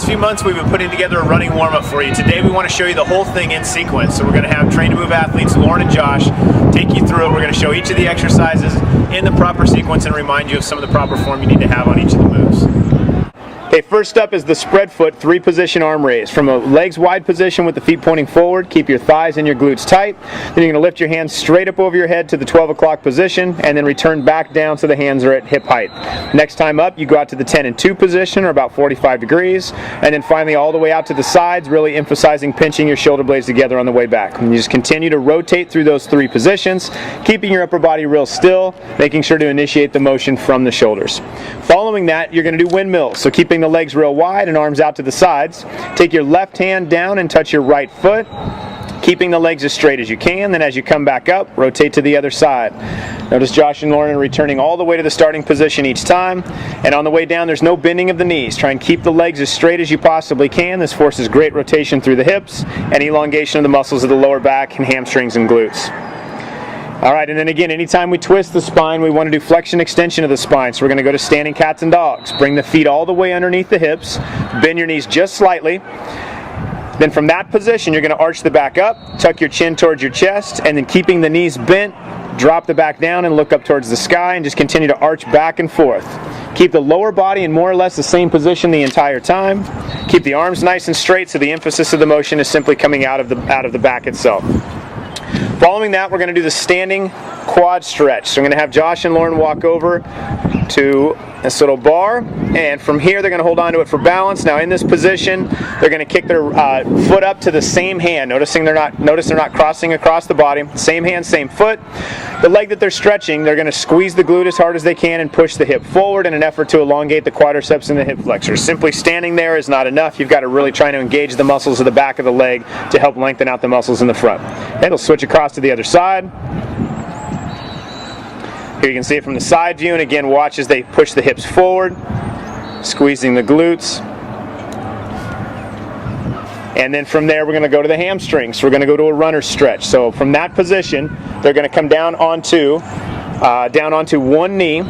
few months we've been putting together a running warm-up for you. Today we want to show you the whole thing in sequence. So we're going to have Train to Move athletes Lauren and Josh take you through it. We're going to show each of the exercises in the proper sequence and remind you of some of the proper form you need to have on each of the moves. Okay, first up is the spread foot 3-position arm raise. From a legs wide position with the feet pointing forward, keep your thighs and your glutes tight. Then you're going to lift your hands straight up over your head to the 12 o'clock position and then return back down so the hands are at hip height. Next time up, you go out to the 10 and 2 position, or about 45 degrees, and then finally all the way out to the sides, really emphasizing pinching your shoulder blades together on the way back. And you just continue to rotate through those 3 positions, keeping your upper body real still, making sure to initiate the motion from the shoulders. Following that, you're going to do windmills, so keeping the legs real wide and arms out to the sides. Take your left hand down and touch your right foot, keeping the legs as straight as you can. Then as you come back up, rotate to the other side. Notice Josh and Lauren are returning all the way to the starting position each time. And on the way down, there's no bending of the knees. Try and keep the legs as straight as you possibly can. This forces great rotation through the hips and elongation of the muscles of the lower back and hamstrings and glutes. All right, and then again, anytime we twist the spine, we want to do flexion extension of the spine. So we're going to go to standing cats and dogs. Bring the feet all the way underneath the hips. Bend your knees just slightly. Then from that position, you're going to arch the back up, tuck your chin towards your chest, and then keeping the knees bent, drop the back down and look up towards the sky and just continue to arch back and forth. Keep the lower body in more or less the same position the entire time. Keep the arms nice and straight so the emphasis of the motion is simply coming out of the back itself. Following that, we're going to do the standing quad stretch. So I'm going to have Josh and Lauren walk over to this little bar, and from here they're going to hold on to it for balance. Now in this position, they're going to kick their foot up to the same hand. Notice they're not crossing across the body. Same hand, same foot. The leg that they're stretching, they're going to squeeze the glute as hard as they can and push the hip forward in an effort to elongate the quadriceps and the hip flexors. Simply standing there is not enough. You've got to really try to engage the muscles of the back of the leg to help lengthen out the muscles in the front. And we'll switch across to the other side. Here you can see it from the side view, and again watch as they push the hips forward, squeezing the glutes. And then from there we're going to go to the hamstrings. So we're going to go to a runner stretch. So from that position, they're going to come down onto one knee,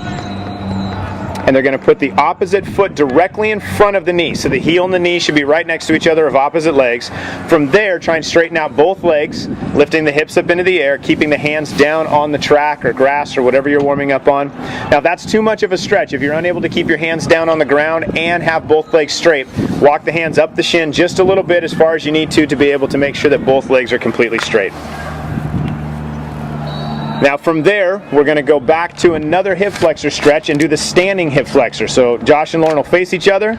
and they're going to put the opposite foot directly in front of the knee. So the heel and the knee should be right next to each other of opposite legs. From there, try and straighten out both legs, lifting the hips up into the air, keeping the hands down on the track or grass or whatever you're warming up on. Now if that's too much of a stretch, if you're unable to keep your hands down on the ground and have both legs straight, walk the hands up the shin just a little bit as far as you need to be able to make sure that both legs are completely straight. Now from there, we're going to go back to another hip flexor stretch and do the standing hip flexor. So Josh and Lauren will face each other.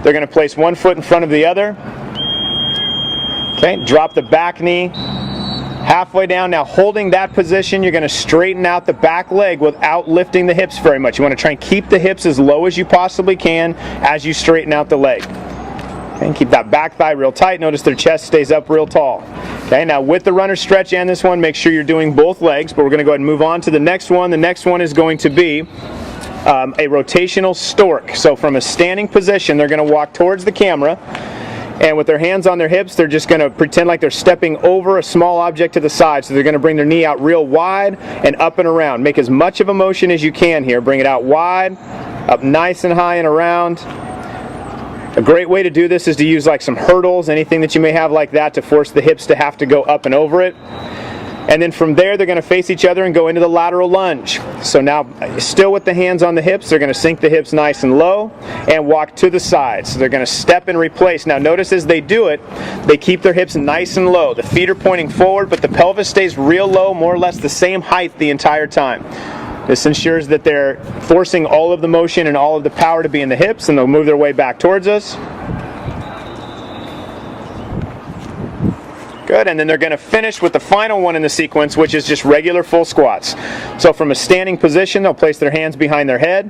They're going to place one foot in front of the other. Okay, drop the back knee halfway down. Now holding that position, you're going to straighten out the back leg without lifting the hips very much. You want to try and keep the hips as low as you possibly can as you straighten out the leg. Okay, and keep that back thigh real tight. Notice their chest stays up real tall. Okay, now with the runner stretch and this one, make sure you're doing both legs, but we're going to go ahead and move on to the next one. The next one is going to be a rotational stork. So from a standing position, they're going to walk towards the camera, and with their hands on their hips, they're just going to pretend like they're stepping over a small object to the side. So they're going to bring their knee out real wide and up and around. Make as much of a motion as you can here. Bring it out wide, up nice and high and around. A great way to do this is to use like some hurdles, anything that you may have like that, to force the hips to have to go up and over it. And then from there, they're going to face each other and go into the lateral lunge. So now, still with the hands on the hips, they're going to sink the hips nice and low and walk to the side. So they're going to step and replace. Now notice as they do it, they keep their hips nice and low. The feet are pointing forward, but the pelvis stays real low, more or less the same height the entire time. This ensures that they're forcing all of the motion and all of the power to be in the hips, and they'll move their way back towards us. Good, and then they're going to finish with the final one in the sequence, which is just regular full squats. So from a standing position, they'll place their hands behind their head.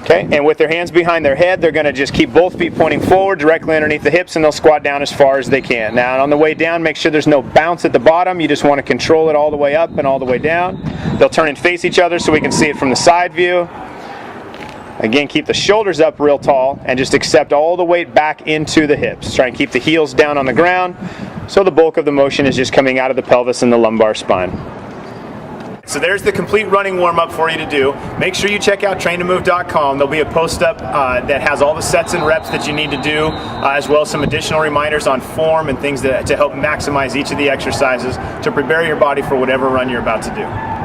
Okay, and with their hands behind their head, they're going to just keep both feet pointing forward, directly underneath the hips, and they'll squat down as far as they can. Now, on the way down, make sure there's no bounce at the bottom. You just want to control it all the way up and all the way down. They'll turn and face each other so we can see it from the side view. Again, keep the shoulders up real tall and just accept all the weight back into the hips. Try and keep the heels down on the ground so the bulk of the motion is just coming out of the pelvis and the lumbar spine. So there's the complete running warm-up for you to do. Make sure you check out traintomove.com. There'll be a post up that has all the sets and reps that you need to do, as well as some additional reminders on form and things to help maximize each of the exercises to prepare your body for whatever run you're about to do.